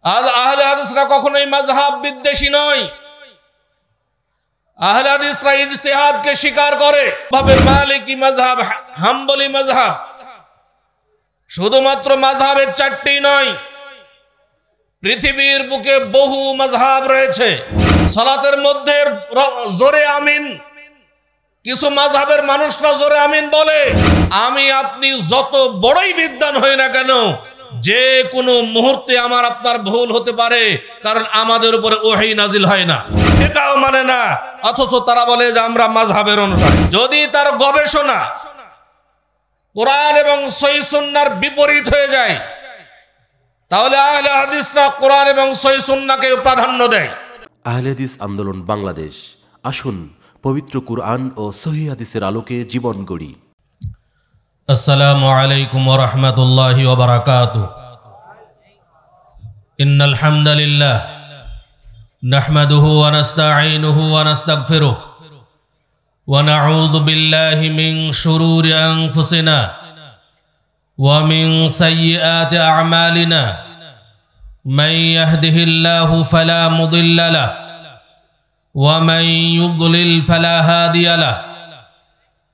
আজ আহলে হাদিসরা কখনোই মাযহাব বিদ্বেষী নয়। আহলে হাদিসরা ইজতিহাদকে স্বীকার করে। ভাবে মালিকি মাযহাব, হাম্বলি মাযহাব, শুধুমাত্র মাযহাবের চারটি নয়, পৃথিবীর বুকে বহু মাযহাব রয়েছে। সালাতের মধ্যে জোরে আমিন, কিছু মাযহাবের মানুষরা জোরে আমিন বলে। আমি আপনি যত বড়ই বিদ্বান হই না কেন, যে কোনো মুহূর্তে আমার আপনার ভুল হতে পারে, কারণ আমাদের উপরে ওহী নাজিল হয় না, এটাও মানে না। অথচ তারা বলে যে আমরা মাযহাবের অনুসারী। যদি তার গবেষণা কোরআন এবং সহিহ সুন্নাহর বিপরীত হয়ে যায়, তাহলে আহলে হাদিসরা কোরআন এবং সহিহ সুন্নাহকে প্রাধান্য দেয়। আহলে হাদিস আন্দোলন বাংলাদেশ, আসুন পবিত্র কুরআন ও সহিহ হাদিসের আলোকে জীবন গড়ি। আসসালামু আলাইকুম ওয়া রাহমাতুল্লাহি ওয়া বারাকাতুহু। ইন্নাল হামদালিল্লাহ নাহমাদুহু ওয়া নাস্তাঈনুহু ওয়া নাস্তাগফিরুহু ওয়া নাউযু বিল্লাহি মিন শুরুরি আনফুসিনা ওয়া মিন সাইয়্যাতি আ'মালিনা। মান ইয়াহদিহিল্লাহু ফালা মুদিল্লা লাহু ওয়া মান ইউদ্লিল ফালা হাদিয়া লাহু।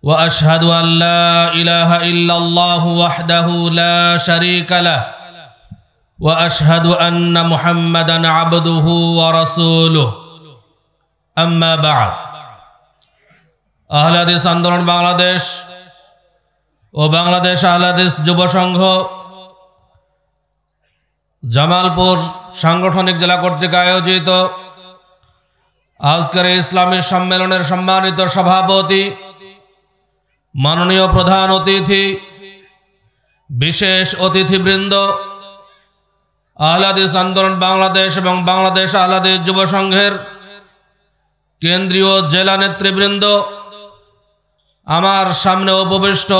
وأشهد أن لا إله إلا الله وحده لا شريك له وأشهد أن محمدا عبده ورسوله أما بعد। আহলে হাদিস আন্দোলন বাংলাদেশ ও বাংলাদেশ আহলে হাদিস যুব সংঘ জামালপুর সাংগঠনিক জেলা কর্তৃক আয়োজিত আজকের ইসলামী সম্মেলনের সম্মানিত সভাপতি, মাননীয় প্রধান অতিথি, বিশেষ অতিথিবৃন্দ, আহলে হাদিস আন্দোলন বাংলাদেশ এবং বাংলাদেশ আহলে হাদিস যুব সংঘের কেন্দ্রীয় জেলা নেতৃবৃন্দ, আমার সামনে উপবিষ্ট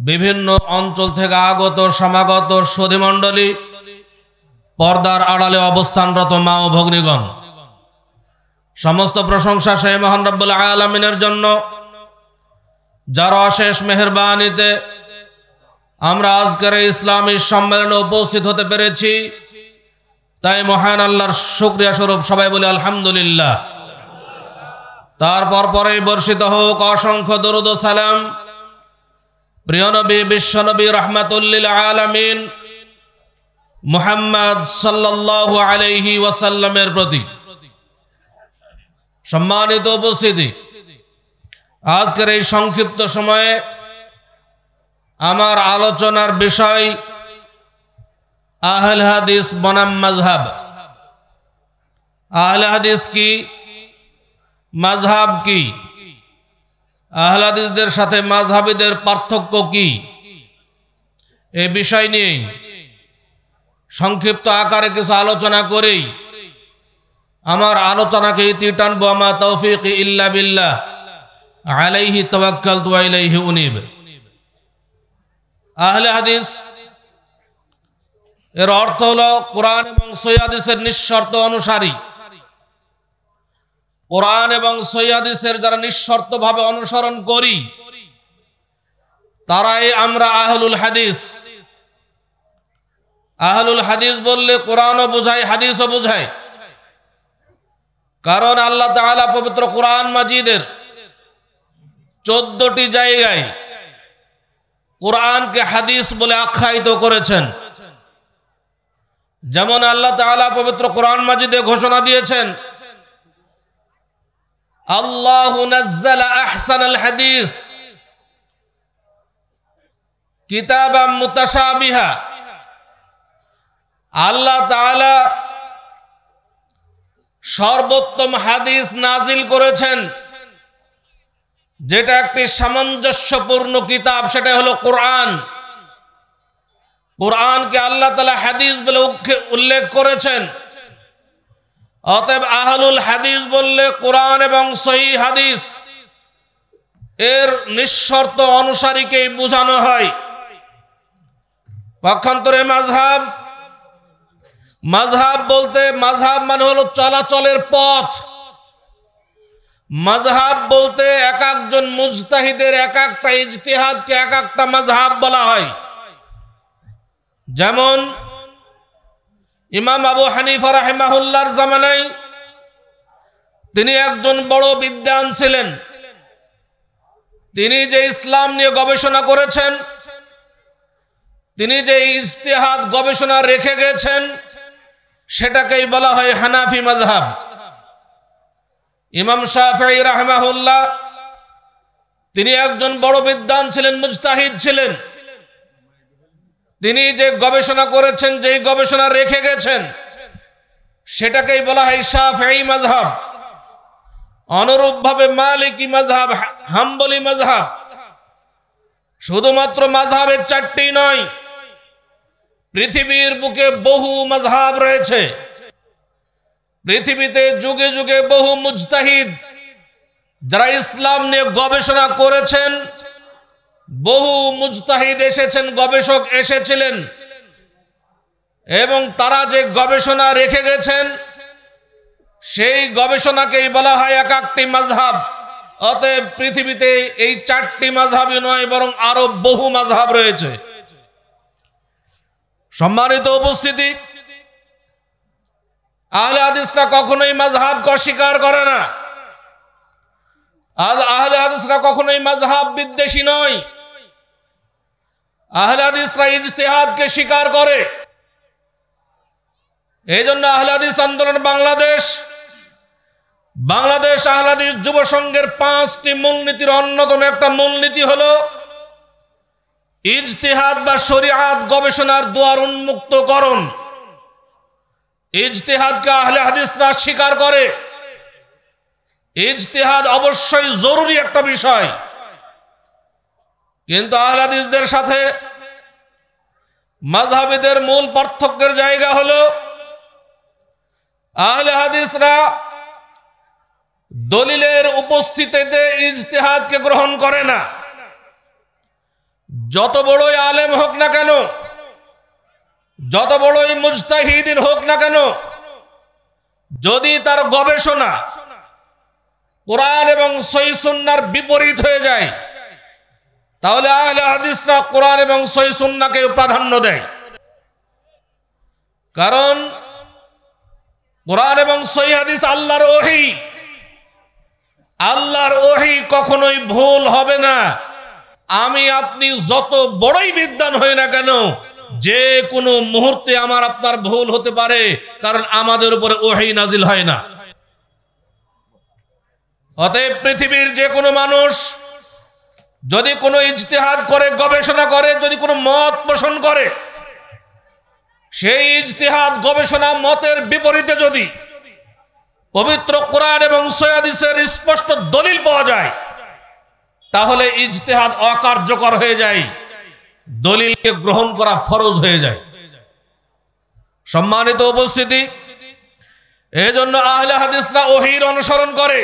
বিভিন্ন অঞ্চল থেকে আগত সমাগত সুধীমণ্ডলী, পর্দার আড়ালে অবস্থানরত মা ও ভগ্নীগণ, সমস্ত প্রশংসা সেই মহান রব্বুল আলামিনের জন্য, যার অশেষ মেহেরবানিতে আমরা আজকের ইসলামী সম্মেলনে উপস্থিত হতে পেরেছি। তাই মহান আল্লাহর শুকরিয়া স্বরূপ সবাই বলি আলহামদুলিল্লাহ। তারপর পরেই বর্ষিত হোক অসংখ্য দরুদ ও সালাম প্রিয় নবী, বিশ্ব নবী, রাহমাতুল লিল আলামিন মুহাম্মদ সাল্লাল্লাহু আলাইহি ওয়াসাল্লামের প্রতি। সম্মানিত উপস্থিতি, আজকের এই সংক্ষিপ্ত সময়ে আমার আলোচনার বিষয় আহলে হাদিস বনাম মাযহাব। আহলে হাদিস কি, মাযহাব কি, আহলে হাদিসদের সাথে মাযহাবীদের পার্থক্য কি, এই বিষয় নিয়ে সংক্ষিপ্ত আকারে কিছু আলোচনা করেই আমার আলোচনাকে ইতি টানবো। আমা তৌফিক ইল্লা বিল্লাহ, আলাইহি তাওয়াক্কালতু ওয়া ইলাইহি উনীব। আহলে হাদিস এর অর্থ হলো কোরআন এবং সহিহ হাদিসের নিঃশর্ত অনুসারী। কোরআন এবং সহিহ হাদিসের যারা নিঃশর্তভাবে অনুসরণ করি, তারাই আমরা আহলুল হাদিস। আহলুল হাদিস বললে কোরআনও বোঝায়, হাদিসও বোঝায়। কারণ আল্লাহ তাআলা পবিত্র কোরআন মাজিদের 14টি জায়গায় কোরআনকে হাদিস বলে আখ্যায়িত করেছেন। যেমন আল্লাহ তাআলা পবিত্র কোরআন মাজিদে ঘোষণা দিয়েছেন, আল্লাহু নাজ্জালা আহসানাল হাদিস কিতাবাম মুতাশাবিহা। আল্লাহ তাআলা সর্বোত্তম হাদিস নাজিল করেছেন, যেটা একটি সামঞ্জস্যপূর্ণ কিতাব, সেটা হলো কোরআন। কোরআনকে আল্লাহ তাআলা হাদিস বলে উল্লেখ করেছেন। অতএব আহলুল হাদিস বললে কোরআন এবং সহিহ হাদিস এর নিঃশর্ত অনুসারীকেই বোঝানো হয়। পক্ষান্তরে মাযহাব, মাযহাব বলতে, মাযহাব মানে হলো চলাচলের পথ। মাযহাব বলতে এক একজন মুজতাহিদের এক একটা ইজতিহাদকে এক একটা মাযহাব বলা হয়। যেমন ইমাম আবু হানিফা রাহিমাহুল্লাহর জামানায় তিনি একজন বড় বিদ্বান ছিলেন। তিনি যে ইসলাম নিয়ে গবেষণা করেছেন, তিনি যে ইজতিহাদ গবেষণা রেখে গেছেন, সেটাকেই বলা হয় হানাফি মাযহাব। ইমাম শাফিঈ রাহিমাহুল্লাহ তিনি একজন বড় বিদ্বান ছিলেন, মুজতাহিদ ছিলেন। তিনি যে গবেষণা করেছেন, যেই গবেষণা রেখে গেছেন, সেটাকেই বলা হয় শাফিঈ মাযহাব। অনুরূপভাবে মালিকি মাযহাব, হাম্বলি মাযহাব, শুধুমাত্র মাযহাবের চারটি নয়, পৃথিবীর বুকে বহু মাযহাব রয়েছে। পৃথিবীতে যুগে যুগে বহু মুজতাহিদ যারা ইসলাম নিয়ে গবেষণা করেছেন, বহু মুজতাহিদ এসেছেন, গবেষক এসেছিলেন, এবং তারা যে গবেষণা রেখে গেছেন, সেই গবেষণাকেই বলা হয় এক একটি মাযহাব। অতএব পৃথিবীতে এই চারটি মাযহাবই নয়, বরং আরো বহু মাযহাব রয়েছে। সম্মানিত উপস্থিতি, আহলে হাদিসরা কখনোই মাযহাবকে অস্বীকার করে না। আহলে হাদিসরা কখনোই মাযহাব বিদ্বেষী নয়। আহলে হাদিসরা ইজতিহাদকে স্বীকার করে। এই জন্য আহলে হাদিস আন্দোলন বাংলাদেশ আহলে হাদিস যুব সংঘের 5টি মূলনীতির অন্যতম একটা মূলনীতি হলো ইজতিহাদ বা শরীআত গবেষণার দুয়ার উন্মুক্তকরণ। ইজতিহাদকে আহলে হাদিসরা স্বীকার করে। ইজতিহাদ অবশ্যই জরুরি একটা বিষয়, কিন্তু আহলে হাদিসদের সাথে মাযহাবীদের মূল পার্থক্যের জায়গা হলো আহলে হাদিসরা দলিলের উপস্থিতিতে ইজতিহাদকে গ্রহণ করে না। যত বড়ই আলেম হোক না কেন, যত বড়ই মুজতাহিদিন হোক না কেন, যদি তার গবেষণা কোরআন এবং সহিহ সুন্নাহর বিপরীত হয়ে যায়, তাহলে আহলে হাদিসরা কোরআন এবং সহিহ সুন্নাহকে প্রাধান্য দেয়। কারণ কোরআন এবং সহিহ হাদিস আল্লাহর ওহী। আল্লাহর ওহী কখনোই ভুল হবে না। আমি আপনি যত বড়ই বিদ্বান হই না কেন, যে কোনো মুহূর্তে আমার আপনার ভুল হতে পারে, কারণ আমাদের উপরে ওহী নাজিল হয় না। অতএব পৃথিবীর যে কোনো মানুষ যদি কোনো ইজতিহাদ করে, গবেষণা করে, যদি কোনো মত পোষণ করে, সেই ইজতিহাদ গবেষণা মতের বিপরীতে যদি পবিত্র কোরআন এবং সহিহ হাদিসের স্পষ্ট দলিল পাওয়া যায়, তাহলে ইজতিহাদ অকার্যকর হয়ে যায়, দলিলকে গ্রহণ করা ফরজ হয়ে যায়। সম্মানিত উপস্থিতি, এজন্য আহলে হাদিসরা ওহীর অনুসরণ করে,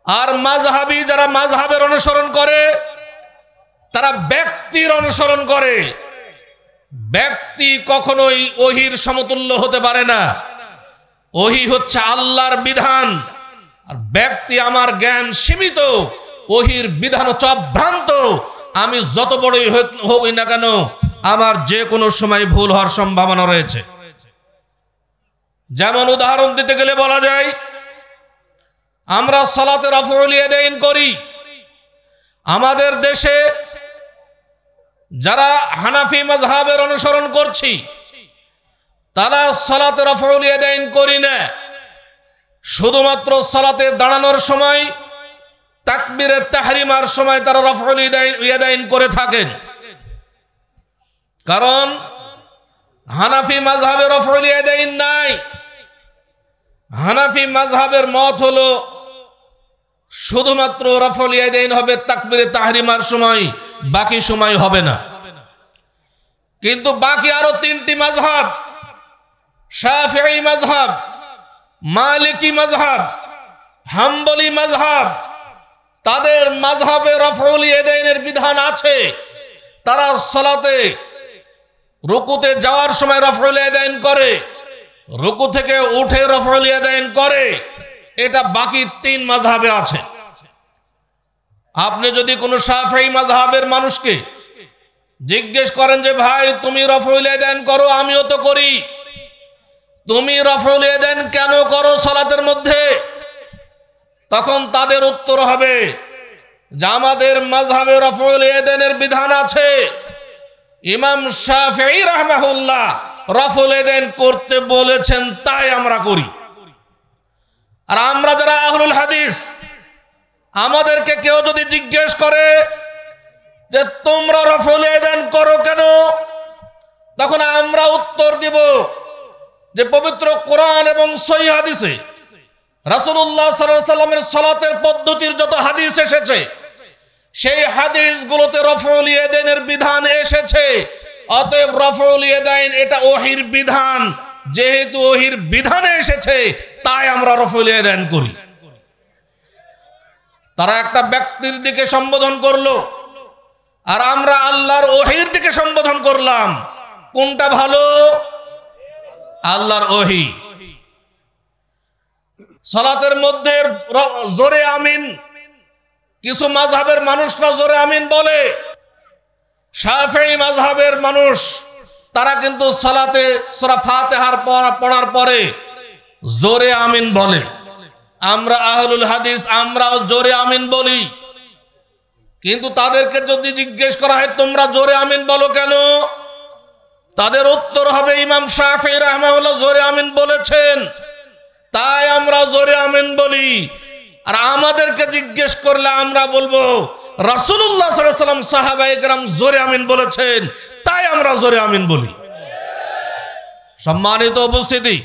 আর মাযহাবী যারা মাযহাবের অনুসরণ করে, তারা ব্যক্তির অনুসরণ করে। ব্যক্তি কখনোই ওহীর সমতুল্য হতে পারে না। ওহী হচ্ছে আল্লাহর বিধান, আর ব্যক্তি আমার জ্ঞান সীমিত, ওহীর বিধান চভ্রান্ত। আমি যত বড়ই হই না কেন, আমার যে কোনো সময় ভুল হওয়ার সম্ভাবনা রয়েছে। যেমন উদাহরণ দিতে গেলে বলা যায়, আমরা সালাতে রাফউল ইয়াদাইন করি। আমাদের দেশে যারা হানাফি মাযহাবের অনুসরণ করছি, তারা সালাতে রাফউল ইয়াদাইন করি না। শুধুমাত্র সালাতে দাঁড়ানোর সময়, তাকবীরে তাহরিমার সময় তারা রাফউল ইয়াদাইন করে থাকেন। কারণ হানাফি মাযহাবে রাফউল ইয়াদাইন নাই। হানাফি মাযহাবের মত হলো শুধুমাত্র রাফউল ইয়াদাইন হবে তাকবীরে তাহরিমার সময়, বাকি সময় হবে না। কিন্তু বাকি আরো 3টি মাযহাব, শাফিঈ মাযহাব, মালিকি মাযহাব, হাম্বলি মাযহাব, তাদের মাযহাবে রাফউল ইয়াদাইনের বিধান আছে। তারা সালাতে রুকুতে যাওয়ার সময় রাফউল ইয়াদাইন করে, রুকু থেকে উঠে রাফউল ইয়াদাইন করে। এটা বাকি 3 মাযহাবে আছে। আপনি যদি কোনো শাফিঈ মাযহাবের মানুষকে জিজ্ঞেস করেন যে ভাই তুমি রাফউল ইয়াদাইন করো, আমিও তো করি, তুমি রফউল ইয়াদাইন কেন করো সালাতের মধ্যে? তখন তাদের উত্তর হবে যে আমাদের মাযহাবে রফউল ইয়াদাইনের বিধান আছে, ইমাম শাফিঈ রাহমাহুল্লাহ রফউল ইয়াদাইন করতে বলেছেন, তাই আমরা করি। আর আমরা যারা আহলুল হাদিস, আমাদেরকে কেউ যদি জিজ্ঞেস করে যে তোমরা রফউল ইয়াদাইন করো কেন, তখন আমরা উত্তর দিব যে পবিত্র কোরআন এবং সহিহ হাদিসে রাসূলুল্লাহ সাল্লাল্লাহু আলাইহি ওয়াসাল্লামের সালাতের পদ্ধতির যত হাদিস এসেছে, সেই হাদিসগুলোতে রফউল ইয়াদাইনের বিধান এসেছে। অতএব রফউল ইয়াদাইন এটা ওহীর বিধান, যেহেতু ওহীর বিধানে এসেছে তাই আমরা রফউল ইয়াদাইন করি। তারা একটা ব্যক্তির দিকে সম্বোধন করলো আর আমরা আল্লাহর ওহীর দিকে সম্বোধন করলাম, কোনটা ভালো? আল্লাহর ওহী। সালাতের মধ্যে জোরে আমিন, কিছু মাযহাবের মানুষরা জোরে আমিন বলে। শাফিঈ মাযহাবের মানুষ তারা কিন্তু সালাতে সূরা ফাতিহার পড়ার পরে জোরে আমিন বলে। আমরা আহলুল হাদিস আমরাও জোরে আমিন বলি, কিন্তু তাদেরকে যদি জিজ্ঞেস করা হয় তোমরা জোরে আমিন বলো কেন, তাদের উত্তর হবে ইমাম শাফিঈ রাহমাহুল্লাহ জোরে আমিন বলেছেন, তাই আমরা জোরে আমিন বলি। আর আমাদেরকে জিজ্ঞেস করলে আমরা বলবো রাসূলুল্লাহ সাল্লাল্লাহু আলাইহি ওয়াসাল্লাম সাহাবায়ে কেরাম জোরে আমিন বলেছেন, তাই আমরা জোরে আমিন বলি। সম্মানিত উপস্থিতি,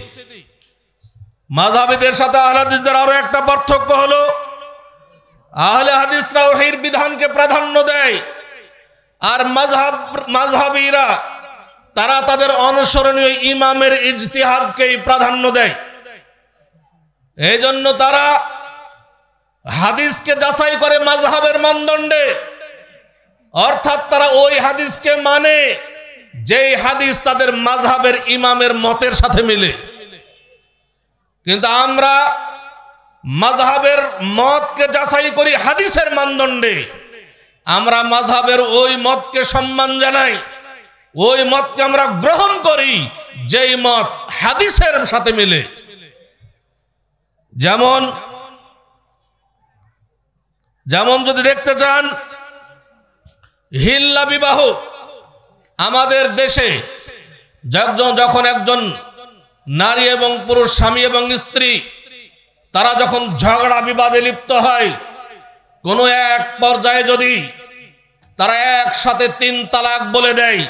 মাযহাবীদের সাথে আহলে হাদিসদের আরো একটা পার্থক্য হলো, আহলে হাদিসরা ওহীর বিধানকে প্রাধান্য দেয়, আর মাযহাবীরা তারা তাদের অনুসরণীয় ইমামের ইজতিহাদকেই প্রাধান্য দেয়। এই জন্য তারা হাদিসকে যাচাই করে মাযহাবের মানদণ্ডে, অর্থাৎ তারা ওই হাদিসকে মানে যেই হাদিস তাদের মাযহাবের ইমামের মতের সাথে মিলে। কিন্তু আমরা মাযহাবের মতকে যাচাই করি হাদিসের মানদণ্ডে, আমরা মাযহাবের ওই মতকে সম্মান জানাই, ওই মতকে আমরা গ্রহণ করি যেই মত হাদিসের সাথে মিলে। যেমন যদি দেখতে চান হিল্লা বিবাহ, আমাদের দেশে যখন একজন নারী এবং পুরুষ, স্বামী এবং স্ত্রী, তারা যখন ঝগড়া বিবাদে লিপ্ত হয়, কোনো এক পর্যায়ে যদি তারা একসাথে 3 তালাক বলে দেয়,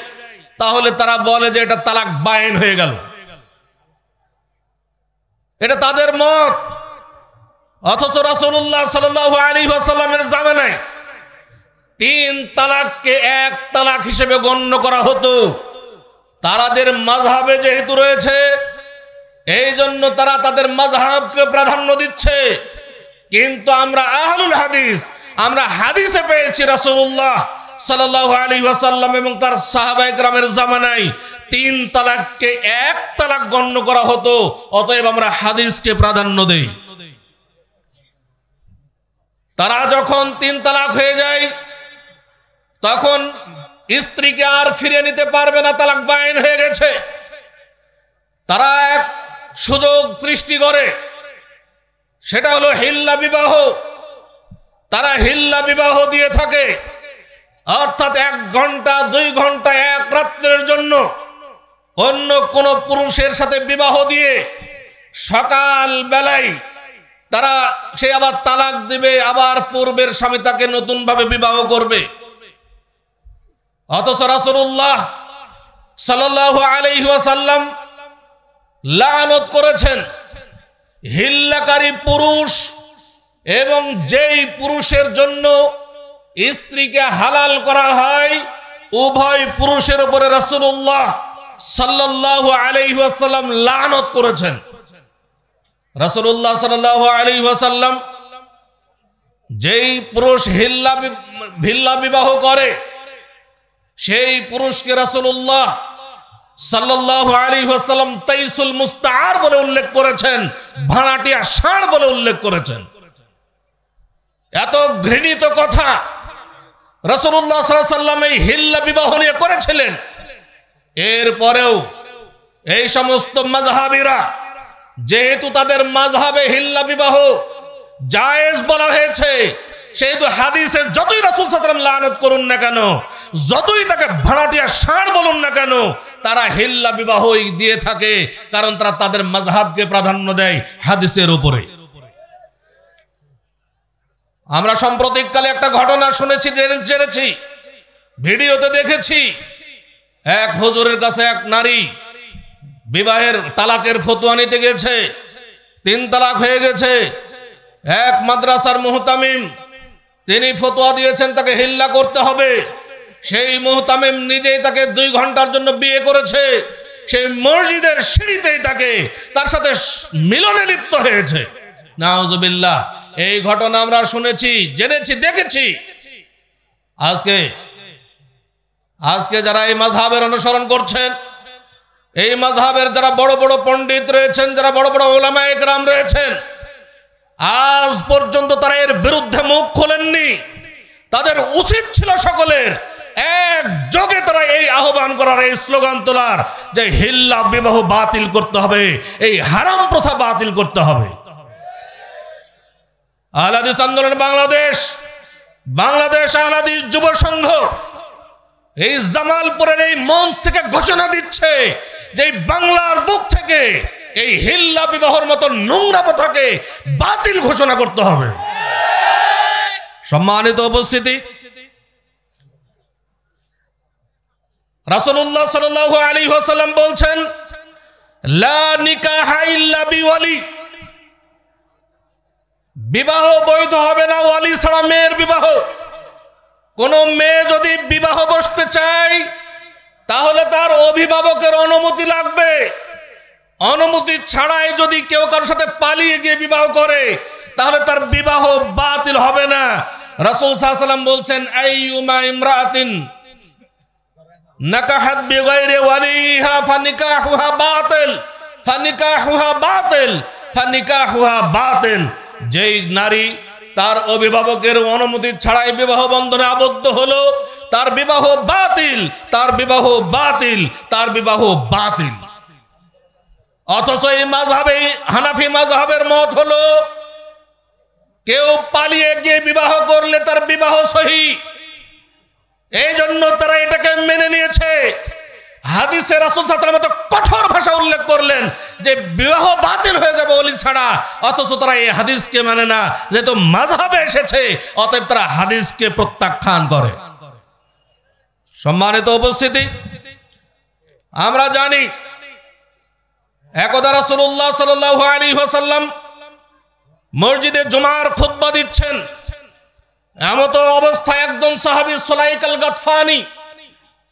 তাহলে তারা বলে যে এটা তালাক বায়েন হয়ে গেল। এটা তাদের মত। অথচ রাসূলুল্লাহ সাল্লাল্লাহু আলাইহি ওয়াসাল্লামের জামানায় 3 তালাককে 1 তালাক হিসেবে গণ্য করা হতো। তাদের মাযহাবে যেহেতু রয়েছে, এই জন্য তারা তাদের মাযহাবকে প্রাধান্য দিচ্ছে। কিন্তু আমরা আহলুল হাদিস, আমরা হাদিসে পেয়েছি রাসূলুল্লাহ সাল্লাল্লাহু আলাইহি ওয়াসাল্লাম এবং তার সাহাবায়ে কেরামের জামানায় 3 তালাককে 1 তালাক গণ্য করা হতো। অতএব আমরা হাদিসকে প্রাধান্য দেই। তারা যখন 3 তালাক হয়ে যায়, তখন স্ত্রীকে আর ফিরিয়ে নিতে পারবে না, তালাক বায়েন হয়ে গেছে। তারা এক সুযোগ সৃষ্টি করে, সেটা হলো হিল্লা বিবাহ। তারা হিল্লা বিবাহ দিয়ে থাকে, অর্থাৎ 1 ঘন্টা 2 ঘন্টা 1 রাত্রের জন্য অন্য কোন পুরুষের সাথে বিবাহ দিয়ে সকাল বেলায় তারা সে আবার তালাক দিবে, আবার পূর্বের স্বামী তাকে নতুন ভাবে বিবাহ করবে। অথচ রাসূলুল্লাহ সাল্লাল্লাহু আলাইহি ওয়াসাল্লাম লানত করেছেন হিল্লাকারী পুরুষ এবং যেই পুরুষের জন্য স্ত্রীকে হালাল করা হয়, উভয় পুরুষের উপরে রাসূলুল্লাহ সাল্লাল্লাহু আলাইহি ওয়াসাল্লাম লানত করেছেন। রাসূলুল্লাহ সাল্লাল্লাহু আলাইহি ওয়াসাল্লাম যেই পুরুষ হিল্লা বিবাহ করে, সেই পুরুষকে রাসূলুল্লাহ সাল্লাল্লাহু আলাইহি ওয়াসাল্লাম তাইসুল মুস্তাআর বলে উল্লেখ করেছেন, ভাড়াটিয়া ষাঁড় বলে উল্লেখ করেছেন। এত ঘৃণিত কথা রাসূলুল্লাহ সাল্লাল্লাহু আলাইহি ওয়াসাল্লাম এই হিল্লা বিবাহ নিয়ে করেছিলেন। এরপরেও এই সমস্ত মাযহাবিরা যেহেতু তাদের মাযহাবে হিল্লা বিবাহ জায়েজ বলা হয়েছে, সেহেতু হাদিসে যতই রাসূল সাল্লাল্লাহু আলাইহি ওয়াসাল্লাম লানত করুন না কেন, যতই তাকে ভাড়াটিয়া ষাঁড় বলুন না কেন, তারা হিল্লা বিবাহই দিয়ে থাকে, কারণ তারা তাদের মাযহাবকে প্রাধান্য দেয় হাদিসের উপরে। আমরা সাম্প্রতিককালে একটা ঘটনা শুনেছি, জেনেছি, ভিডিওতে দেখেছি। এক হুজুরের কাছে এক নারী বিবাহের তালাকের ফতোয়া নিতে গেছে, 3 তালাক হয়ে গেছে। এক মাদ্রাসার মুহতামিম তিনি ফতোয়া দিয়েছেন তাকে হিল্লা করতে হবে। সেই মুহতামিম নিজেই তাকে 2 ঘন্টার জন্য বিয়ে করেছে, সেই মসজিদের সিঁড়িতেই তার সাথে মিলনে লিপ্ত হয়েছে। নাউজুবিল্লাহ। এই ঘটনা আমরা শুনেছি, জেনেছি, দেখেছি। আজকে যারা এই মাযহাবের অনুসরণ করছেন, এই মাযহাবের যারা বড় বড় পণ্ডিত রয়েছেন, যারা বড় বড় উলামায়ে কেরাম রয়েছেন, আজ পর্যন্ত তারা এর বিরুদ্ধে মুখ খোলেননি। তাদের উচিত ছিল সকলের একযোগে তারা এই আহ্বান করার, এই স্লোগান তোলার যে হিল্লা বিবাহ বাতিল করতে হবে, এই হারাম প্রথা বাতিল করতে হবে। আহলে হাদিস আন্দোলন বাংলাদেশ আহলে হাদিস যুব সংঘ এই জামালপুরের এই মঞ্চ থেকে ঘোষণা দিচ্ছে যে বাংলার বুক থেকে এই হিল্লা বিবাহের মতো নোংরা প্রথাকে বাতিল ঘোষণা করতে হবে। সম্মানিত উপস্থিতি, রাসূলুল্লাহ সাল্লাল্লাহু আলাইহি ওয়াসাল্লাম বলছেন, লা নিকাহা ইল্লা বিওয়ালি, বিবাহ বৈধ হবে না ওয়ালি ছাড়া মেয়ের বিবাহ। কোন মেয়ে যদি বিবাহ বসতে চায় তাহলে তার অভিভাবকের অনুমতি লাগবে। অনুমতি ছাড়াই যদি কেউ কারোর সাথে পালিয়ে গিয়ে বিবাহ করে তাহলে তার বিবাহ বাতিল হবে না। রাসূল সাল্লাল্লাহু আলাইহি ওয়াসাল্লাম বলছেন, আইয়ুমা ইমরাতিন নাকাহাত বিগাইরি ওয়ালিহা ফানিকাহুহা বাতিল। যেই নারী তার অভিভাবকের অনুমতি ছাড়াই বিবাহ বন্ধনে আবদ্ধ হলো, তার বিবাহ বাতিল। অথচ এই মাযহাবে, হানাফি মাযহাবের মত হলো কেউ পালিয়ে গিয়ে বিবাহ করলে তার বিবাহ সহিহ। এই জন্য তারা এটাকে মেনে নিয়েছে। হাদিসে রাসূল সাল্লাল্লাহু আলাইহি ওয়াসাল্লাম কঠোর ভাষা উল্লেখ করলেন যে বিবাহ বাতিল হয়ে যাবে ওলি ছাড়া, অথচ তারা এই হাদিসকে মানে না। যেহেতু মাযহাবে এসেছে, অতএব তারা হাদিসকে প্রত্যাখ্যান করে। সম্মানিত উপস্থিতি, আমরা জানি একদা রাসূলুল্লাহ সাল্লাল্লাহু আলাইহি ওয়াসাল্লাম মসজিদে জুমার খুতবা দিচ্ছেন। এমত অবস্থায় একজন সাহাবী সুলাইক আল গাতফানি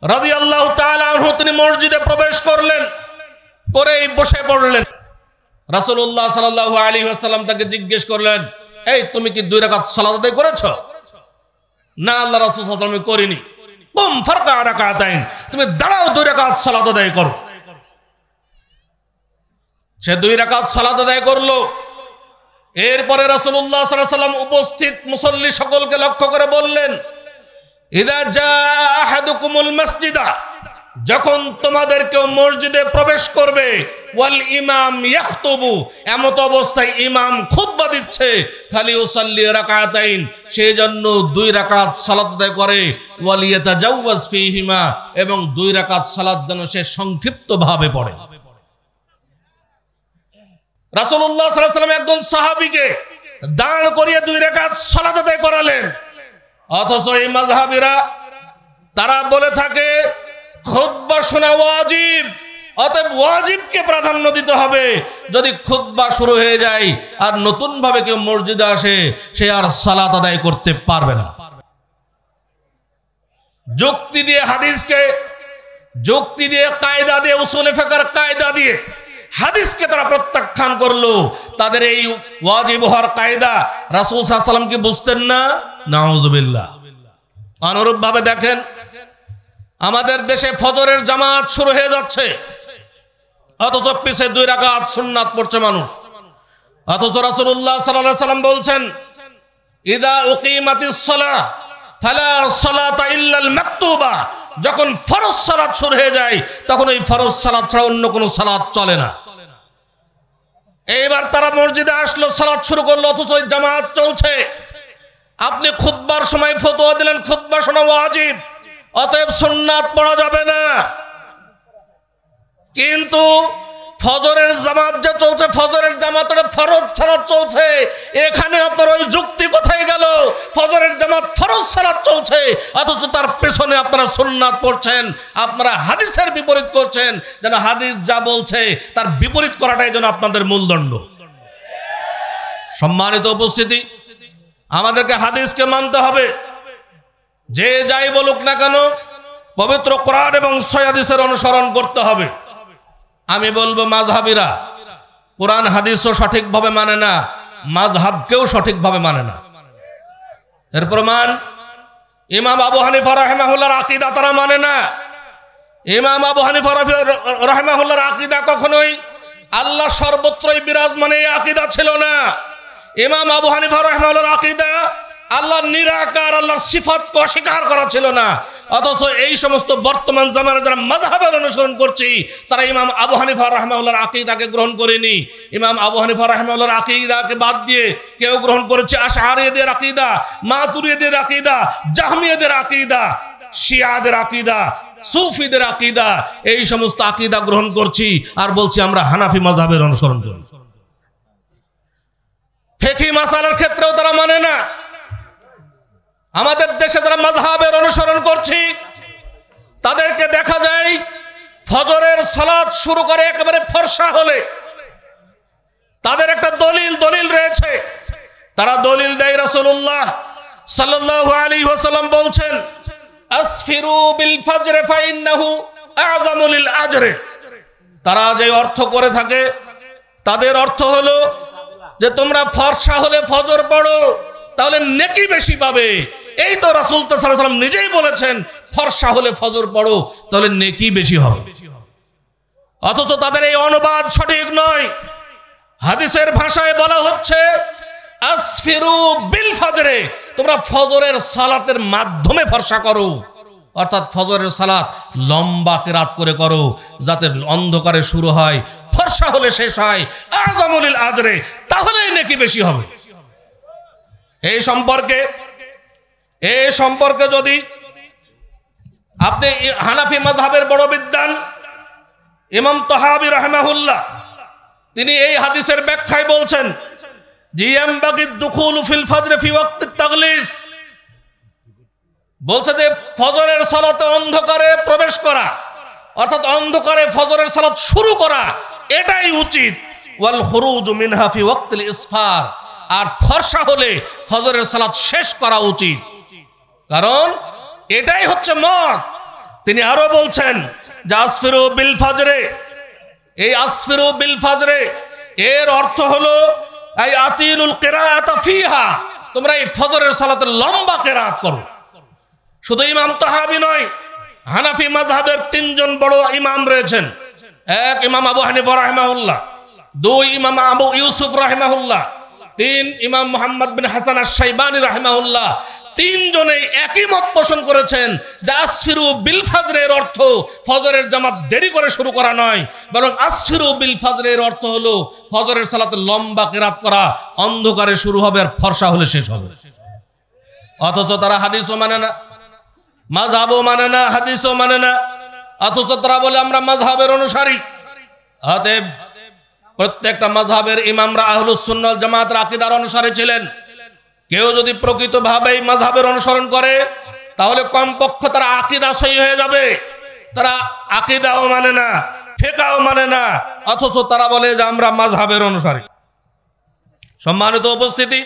রাদিয়াল্লাহু তাআলা আনহু তিনি মসজিদে প্রবেশ করলেন, করেই বসে পড়লেন। রাসূলুল্লাহ সাল্লাল্লাহু আলাইহি ওয়াসাল্লাম তাকে জিজ্ঞেস করলেন, এই তুমি কি 2 রাকাত সালাত আদায় করেছো? না আল্লাহ রাসূল সাল্লাল্লাহু আলাইহি ওয়াসাল্লাম, করিনি। কুম ফারকা রাকাতাইন, তুমি দাঁড়াও 2 রাকাত সালাত আদায় করো। সে 2 রাকাত সালাত আদায় করলো। এরপরে রাসূলুল্লাহ সাল্লাল্লাহু আলাইহি ওয়াসাল্লাম উপস্থিত মুসল্লি সকলকে লক্ষ্য করে বললেন, ইযা জাআ আহাদুকুমুল মাসজিদা, যখন তোমাদের কেউ মসজিদে প্রবেশ করবে, ওয়াল ইমাম ইয়াখতুবু, এমত অবস্থায় ইমাম খুতবা দিচ্ছে, ফালিউসাল্লি রাকাতাইন, সেই জন্য 2 রাকাত সালাত আদায় করে, ওয়াল ইয়াতাজাওয়াজ ফীহিমা, এবং 2 রাকাত সালাত যেন সে সংক্ষিপ্তভাবে পড়ে। রাসূলুল্লাহ সাল্লাল্লাহু আলাইহি ওয়াসাল্লাম একজন সাহাবীকে দাঁড় করিয়ে 2 রাকাত সালাত আদায় করালেন। অথচ এই মাযহাবীরা তারা বলে থাকে খুতবা শোনা ওয়াজিব, অতএব ওয়াজিবকে প্রাধান্য দিতে হবে। যদি খুতবা শুরু হয়ে যায় আর নতুন ভাবে কেউ মসজিদে আসে, সে আর সালাত আদায় করতে পারবে না। যুক্তি দিয়ে হাদিসকে, যুক্তি দিয়ে কায়দা দিয়ে, উসুলে ফিকহের কায়দা দিয়ে হাদিসকে তারা প্রত্যাখ্যান করলো। তাদের এই ওয়াজিব হওয়ার কায়দা রাসূল সাল্লাল্লাহু আলাইহি ওয়াসাল্লাম কি বুঝতেন না? নাউযুবিল্লাহ। অনুরূপ ভাবে দেখেন, আমাদের দেশে ফজরের জামাত শুরু হয়ে যাচ্ছে, অথচ পিছে 2 রাকাত সুন্নাত পড়ছে মানুষ। অথচ রাসূলুল্লাহ সাল্লাল্লাহু আলাইহি ওয়াসাল্লাম বলছেন, ইযা উকিমাতিস সালাহ ফালা সালাতা ইল্লাল মাকতুবা, যখন ফরজ সালাত শুরু হয়ে যায় তখন ওই ফরজ সালাত ছাড়া অন্য কোনো সালাত চলে না। এইবার তারা মসজিদে আসলো, সালাত শুরু করলো, অথচ ওই জামাত চলছে। আপনি খুতবার সময় ফতোয়া দিলেন খুতবা শোনা ওয়াজিব, অতএব সুন্নাত পড়া যাবে না। কিন্তু ফজরের জামাত যে চলছে, ফজরের জামাতের ফরজ সালাত চলছে, এখানে আপনার ওই যুক্তি কোথায় গেল? ফজরের জামাত ফরজ সালাত চলছে, অথচ তার পেছনে আপনারা সুন্নাত পড়ছেন। আপনারা হাদিসের বিপরীত করছেন, যেন হাদিস যা বলছে তার বিপরীত করাটাই যেন আপনাদের মূলদণ্ড। সম্মানিত উপস্থিতি, আমাদেরকে হাদিসকে মানতে হবে। যে যাই বলুক না কেন, পবিত্র কোরআন এবং সহিহ হাদিসের অনুসরণ করতে হবে। আমি বলবো মাযহাবিরা কোরআন হাদিসও সঠিকভাবে মানে না, মাযহাবকেও সঠিকভাবে মানে না। এর প্রমাণ ইমাম আবু হানিফা রাহিমাহুল্লাহর আকীদা তারা মানে না। ইমাম আবু হানিফা রাহিমাহুল্লাহর আকীদা কখনোই আল্লাহ সর্বত্রই বিরাজমান এই আকীদা ছিল না। ইমাম আবু হানিফা রাহিমাহুল্লাহর আকীদা আল্লাহর নিরাকার, আল্লাহর সিফাতকে অস্বীকার করা ছিল না। অথচ এই সমস্ত বর্তমান জামানায় যারা মাযহাবের অনুসরণ করছি, তারা ইমাম আবু হানিফা রাহিমাহুল্লাহর আকীদাকে গ্রহণ করেনি। ইমাম আবু হানিফা রাহিমাহুল্লাহর আকীদাকে বাদ দিয়ে কেউ গ্রহণ করেছে আশআরীদের আকীদা, মাতুরিদীদের আকীদা, জাহমিয়াদের আকীদা, শিয়াদের আকীদা, সুফিদের আকীদা। এই সমস্ত আকীদা গ্রহণ করছি আর বলছি আমরা হানাফি মাযহাবের অনুসরণ করি। ফিকহি মাসালার ক্ষেত্রেও তারা মানে না। আমাদের দেশে যারা মাযহাবের অনুসরণ করছি তাদেরকে দেখা যায় ফজরের সালাত শুরু করে একেবারে ফর্সা হলে তাদের একটা দলিল রয়েছে। তারা দলিল দেয় রাসূলুল্লাহ সাল্লাল্লাহু আলাইহি ওয়াসাল্লাম বলছেন, আসফিরু বিল ফজর ফাইন্নাহু আ'যামু লিল আজরে। তারা যে অর্থ করে থাকে তাদের অর্থ হলো যে তোমরা ফর্সা হলে ফজর পড়ো, তাহলে নেকি বেশি পাবে। এই তো রাসূল সাল্লাল্লাহু আলাইহি ওয়াসাল্লাম নিজেই বলেছেন ফর্সা হলে ফজর পড়ো, তাহলে নেকি বেশি হবে। অথচ তাদের এই অনুবাদ সঠিক নয়। হাদিসের ভাষায় বলা হচ্ছে আসফিরু বিল ফজরে, তোমরা ফজরের সালাতের মাধ্যমে ফর্সা করো, অর্থাৎ ফজরের সালাত লম্বা কিরাত করে করো, যাতে অন্ধকারে শুরু হয়, ফর্সা হলে শেষ হয়, আ'যামু লিল আজরে, তাহলেই নেকি বেশি হবে। এই সম্পর্কে যদি আপনি হানাফি মাযহাবের বড় বিদ্বান ইমাম তাহাবী রাহিমাহুল্লাহ তিনি এই হাদিসের ব্যাখ্যায় বলছেন যে ইয়ামবাগি দুখুলু ফিল ফজর ফি ওয়াক্তিত তাগলিস, বলছে যে ফজরের সালাতে অন্ধকারে প্রবেশ করা, অর্থাৎ অন্ধকারে ফজরের সালাত শুরু করা, এটাই উচিত। ওয়াল খুরুজু মিনহা ফি ওয়াক্তিল ইসফার, আর ফর্সা হলে ফজরের সালাত শেষ করা উচিত, কারণ এটাই হচ্ছে মত। তিনি আরো বলছেন যে আসফিরু বিল ফজরে, এই আসফিরু বিল ফজরে এর অর্থ হলো এই আতিলুল কিরাআতা ফিহা, তোমরা এই ফজরের সালাতে লম্বা কিরাত করো। শুধু ইমাম তাহাবী নয়, হানাফি মাযহাবের তিনজন বড় ইমাম রয়েছেন। এক ইমাম আবু হানিফা রাহিমাহুল্লাহ, দুই ইমাম আবু ইউসুফ রাহিমাহুল্লাহ, তিন ইমাম মুহাম্মদ বিন হাসান আশ-শাইবানী রাহিমাহুল্লাহ। তিনজনেই একই মত পোষণ করেছেন যে আসফিরু বিল ফজরের অর্থ ফজরের জামাত দেরি করে শুরু করা নয়, বরং আসফিরু বিল ফজরের অর্থ হলো ফজরের সালাতে লম্বা কিরাত করা, অন্ধকারে শুরু হবে আর ফর্সা হলে শেষ হবে। অথচ তারা হাদিসও মানে না, মাযহাবও মানে না, হাদিসও মানে না, অথচ তারা বলে আমরা মাযহাবের অনুসারী। অতএব প্রত্যেকটা মাযহাবের ইমামরা আহলুস সুন্নাহ ওয়াল জামাতের আকীদার অনুসারী ছিলেন। কেউ যদি প্রকৃতভাবে মাযহাবের অনুসরণ করে তাহলে কমপক্ষে তারা আকীদা সহি হয়ে যাবে। তারা আকীদাও মানে না, ফিকহও মানে না, অথচ তারা বলে যে আমরা মাযহাবের অনুসারী। সম্মানিত উপস্থিতি,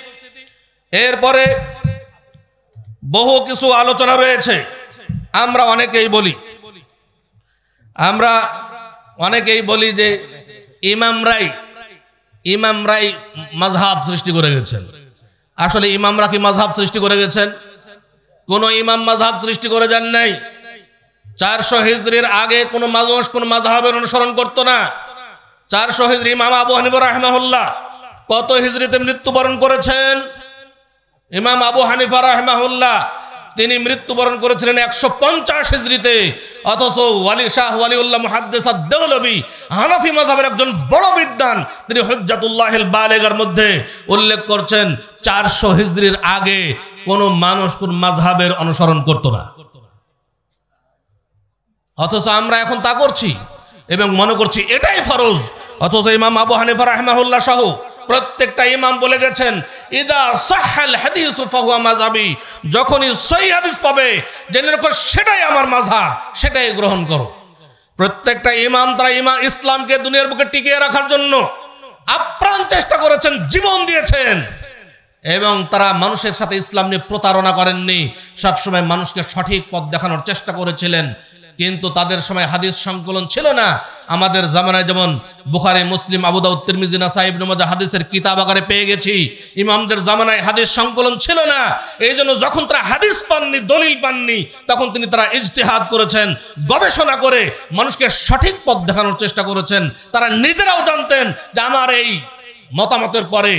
এরপরে বহু কিছু আলোচনা রয়েছে। আমরা অনেকেই বলি যে ইমামরাই মাযহাব সৃষ্টি করে গেছেন। আসলে ইমামরা কি মাযহাব সৃষ্টি করে গেছেন? কোন ইমাম মাযহাব সৃষ্টি করে যান নাই। 400 হিজরির আগে কোন মানুষ কোন মাযহাবের অনুসরণ করতো না। 400 হিজরি ইমাম আবু হানিফা রাহিমাহুল্লাহ কত হিজরিতে মৃত্যুবরণ করেছেন? ইমাম আবু হানিফা রাহিমাহুল্লাহ তিনি মৃত্যুবরণ করেছিলেন 150 হিজরিতে। অথচ শাহ ওয়ালিউল্লাহ মুহাদ্দিস আদ-দেওলভী হানাফি মাযহাবের একজন বড় বিদ্বান, তিনি হুজ্জাতুল্লাহিল বালিগার মধ্যে উল্লেখ করছেন 400 হিজরির আগে কোন মানুষ কোন মাযহাবের অনুসরণ করত না। অথচ আমরা এখন তা করছি এবং মনে করছি এটাই ফরজ। অথচ ইমাম আবু হানিফা রাহিমাহুল্লাহ সহ প্রত্যেকটা ইমাম বলে গেছেন, ইদা সাহহাল হাদিস ফাহুয়া মাযহাবি, যখনই সহিহ হাদিস পাবে জেনে রাখো সেটাই আমার মাযহাব, সেটাই গ্রহণ করো। প্রত্যেকটা ইমাম তারা ইসলামকে দুনিয়ার বুকে টিকিয়ে রাখার জন্য আপ্রাণ চেষ্টা করেছেন, জীবন দিয়েছেন, এবং তারা মানুষের সাথে ইসলাম নিয়ে প্রতারণা করেননি, সবসময় মানুষকে সঠিক পথ দেখানোর চেষ্টা করেছিলেন। কিন্তু তাদের সময় হাদিস সংকলন ছিল না। আমাদের জামানায় যেমন বুখারী, মুসলিম, আবু দাউদ, তিরমিজি, নাসাই, ইবনে মাজাহ হাদিসের কিতাব আকারে পেয়ে গেছি, ইমামদের জামানায় হাদিস সংকলন ছিল না। এই জন্য যখন তারা হাদিস পাননি, দলিল পাননি, তখন তারা ইজতিহাদ করেছেন, গবেষণা করে মানুষকে সঠিক পথ দেখানোর চেষ্টা করেছেন। তারা নিজেরাও জানতেন যে আমার এই মতামতের পরে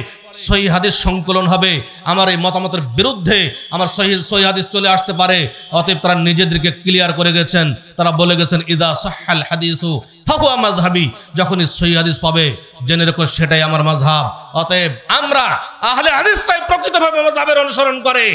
সহিহ হাদিস সংকলন হবে, আমার এই মতামতের বিরুদ্ধে আমার সহিহ হাদিস চলে আসতে পারে। অতএব তারা নিজেদেরকে ক্লিয়ার করে গেছেন। তারা বলে গেছেন, ইদা সাহহাল হাদিসু ফাহুয়া মাযহাবি, যখনই সহিহ হাদিস পাবে জেনে রেখো সেটাই আমার মাযহাব। অতএব আমরা আহলে হাদিসরাই প্রকৃতভাবে মাযহাবের অনুসরণ করে,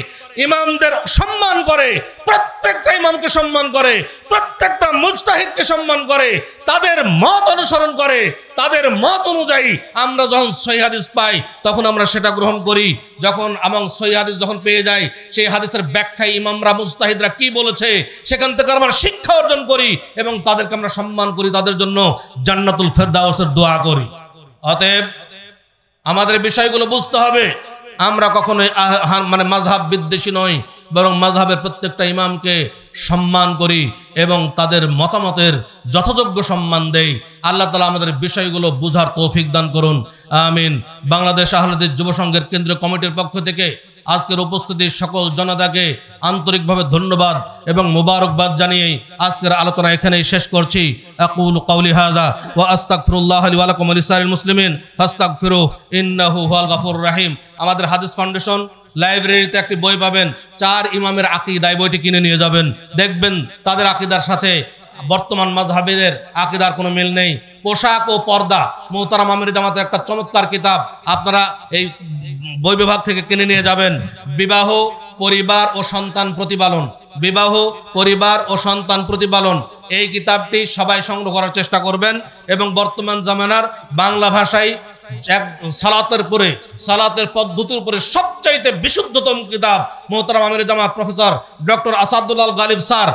ইমামদের সম্মান করে, প্রত্যেকটা ইমামকে সম্মান করে, প্রত্যেকটা মুজতাহিদকে সম্মান করে, তাদের মত অনুসরণ করে। তাদের মত অনুযায়ী আমরা যখন সহিহ হাদিস পাই তখন আমরা সেটা গ্রহণ করি। যখন এবং সহিহ হাদিস যখন পেয়ে যাই, সেই হাদিসের ব্যাখ্যায় ইমামরা, মুজতাহিদরা কি বলেছে সেখান থেকে আমরা শিক্ষা অর্জন করি এবং তাদেরকে আমরা সম্মান করি, তাদের জন্য জান্নাতুল ফেরদাউসের দোয়া করি। অতএব আমাদের বিষয়গুলো বুঝতে হবে। আমরা কখনোই মাযহাব বিদ্বেষী নই, বরং মাযহাবের প্রত্যেকটা ইমামকে সম্মান করি এবং তাদের মতামতের যথাযোগ্য সম্মান দেই। আল্লাহ তাআলা আমাদের বিষয়গুলো বুঝার তৌফিক দান করুন, আমিন। বাংলাদেশ আহলে হাদিস যুব সংঘের কেন্দ্রীয় কমিটির পক্ষ থেকে আজকের উপস্থিতি সকল জনতাকে আন্তরিকভাবে ধন্যবাদ এবং মোবারকবাদ জানিয়ে আজকের আলোচনা এখানেই শেষ করছি। আকুলু কাওলি হাযা ওয়া আস্তাগফিরুল্লাহ লি ওয়া লাকুম ওয়া লিসাইরিল মুসলিমিন ফাস্তাগফিরুহু ইন্নাহু হুয়াল গফুরুর রহিম। আমাদের হাদিস ফাউন্ডেশন লাইব্রেরিতে একটি বই পাবেন, 4 ইমামের আকীদা, এই বইটি কিনে নিয়ে যাবেন। দেখবেন তাদের আকীদার সাথে বর্তমান মাযহাবীদের আকীদার কোনো মিল নেই। পোশাক ও পর্দা, মুহতারাম আমির জামাতের একটা চমৎকার কিতাব, আপনারা এই বই বিভাগ থেকে কিনে নিয়ে যাবেন। বিবাহ, পরিবার ও সন্তান প্রতিপালন, বিবাহ, পরিবার ও সন্তান প্রতিপালন, এই কিতাবটি সবাই সংগ্রহ করার চেষ্টা করবেন। এবং বর্তমান জামানার বাংলা ভাষায় সালাতের পদ্ধতির উপরে সবচাইতে বিশুদ্ধতম কিতাব মুহতারাম আমির জামাত professor doctor Asadullah Galib sir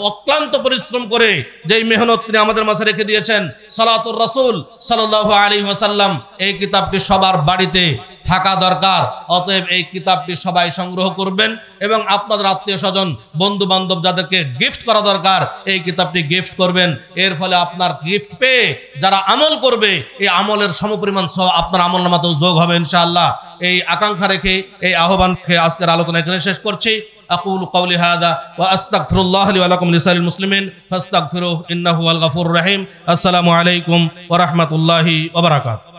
অক্লান্ত পরিশ্রম করে যেই মেহনত তিনি আমাদের মাঝে রেখে দিয়েছেন, সালাতুর রাসূল সাল্লাল্লাহু আলাইহি ওয়াসাল্লাম, এই কিতাবটি সবার বাড়িতে থাকা দরকার। অতএব এই কিতাবটি সবাই সংগ্রহ করবেন এবং আপনাদের আত্মীয় স্বজন, বন্ধু বান্ধব যাদেরকে গিফট করা দরকার, এই কিতাবটি গিফট করবেন। এর ফলে আপনার গিফট পেয়ে যারা আমল করবে, এই আমলের সমপরিমাণ সওয়াব আপনার আমলনামাতেও যোগ হবে ইনশাআল্লাহ। এই আকাঙ্ক্ষা রেখে, এই আহ্বান রেখে আজকের আলোচনা এখানে শেষ করছি। আকুলু কাওলি হাযা ওয়া আস্তাগফিরুল্লাহ লি ওয়া লাকুম লিসাইরিল মুসলিমিন ফাস্তাগফিরুহু ইন্নাহু হুয়াল গফুরুর রহিম। আসসালামু আলাইকুম ওয়া রাহমাতুল্লাহি ওয়া বারাকাতুহু।